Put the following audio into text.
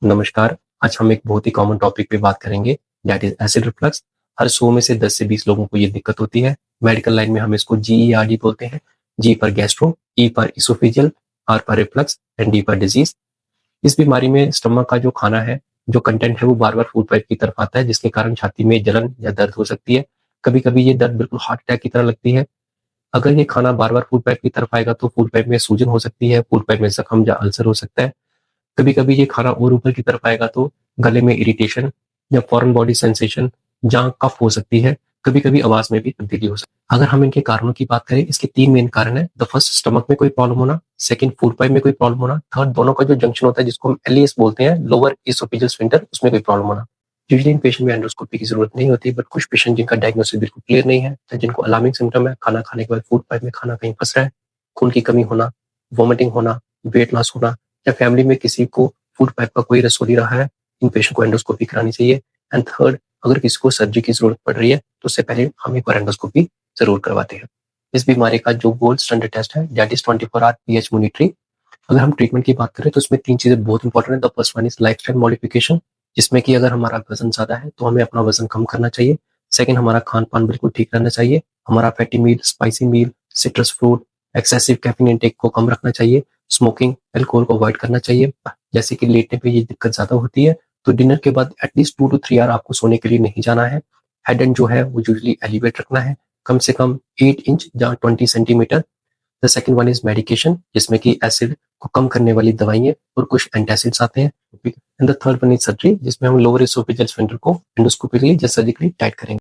नमस्कार, आज हम एक बहुत ही कॉमन टॉपिक पे बात करेंगे दैट इज़ एसिड रिफ्लक्स। हर 100 में से 10 से 20 लोगों को ये दिक्कत होती है। मेडिकल लाइन में हम इसको जीईआरडी बोलते हैं। जी पर गैस्ट्रो, ई पर इसोफेजियल, आर पर रिफ्लक्स एंड डी पर डिजीज़। इस बीमारी में स्टमक का जो खाना है, जो कंटेंट है वो बार-बार फूड पाइप की तरफ आता है जिसके कारण छाती में जलन या दर्द हो सकती है। कभी-कभी ये दर्द बिल्कुल हार्ट अटैक की तरह लगती है। अगर ये खाना बार-बार फूड पाइप की तरफ आएगा तो फूड पाइप में सूजन हो सकती है, फूड पाइप में जख्म या अल्सर हो सकता है। कभी-कभी ये खाना और ऊपर की तरफ आएगा तो गले में इरिटेशन या फॉरेन बॉडी सेंसेशन, जहाँ कफ हो सकती है, कभी-कभी आवाज़ में भी तब्दीली हो सकती है। अगर हम इनके कारणों की बात करें, इसके 3 मेन कारण हैं। द फर्स्ट स्टमक में कोई प्रॉब्लम होना, सेकंड फूड पाइप में कोई प्रॉब्लम होना, थर्ड दोनों का जो जंक्शन होता है जिसको हम एलईएस बोलते हैं, लोअर इसोफेजियल स्फिंक्टर, उसमें कोई प्रॉब्लम होना। यूजुअली इन पेशेंट में एंडोस्कोपी की ज़रूरत नहीं होती, बट कुछ पेशेंट जिनका डायग्नोसिस बिल्कुल क्लियर नहीं है, या जिनको अलार्मिंग सिम्पटम है, खाना खाने के बाद फूड पाइप में खाना कहीं फँस रहा है, खून की कमी होना, वॉमिटिंग होना, वेट लॉस होना, या फैमिली में किसी को फूड पाइप का कोई रसोली रहा है, इन पेशेंट को एंडोस्कोपी करानी चाहिए। एंड थर्ड, अगर किसी को सर्जरी की ज़रूरत पड़ रही है, तो उससे पहले हम एक बार एंडोस्कोपी ज़रूर करवाते हैं। इस बीमारी का जो गोल्ड स्टैंडर्ड टेस्ट है, that is 24 hour pH monitoring. अगर हम ट्रीटमेंट की बात करें तो इसमें 3 चीज़ें बहुत इंपॉर्टेंट है। The first one is lifestyle modification, जिसमें कि अगर हमारा वज़न ज़्यादा है, तो हमें अपना वज़न कम करना चाहिए। सेकंड, हमारा खान-पान बिल्कुल ठीक रहना चाहिए। हमारा fatty meal, spicy meal, citrus fruit, excessive caffeine intake को कम रखना चाहिए। स्मोकिंग, अल्कोहल को अवॉइड करना चाहिए। जैसे कि लेटने पे ये दिक्कत ज़्यादा होती है, तो डिनर के बाद एटलीस्ट 2 टू 3 आवर आपको सोने के लिए नहीं जाना है। हेड एंड जो है वो यूजुअली एलिवेट रखना है, कम से कम 8 इंच या 20 centimetre. The second one is medication, जिसमें कि एसिड को कम करने वाली दवाइयाँ और कुछ एंटासिड्स आते हैं। And the third one is surgery, जिसमें हम लोअर एसोफेजियल स्फिंक्टर को एंडोस्कोपिकली या सर्जिकली टाइट करेंगे।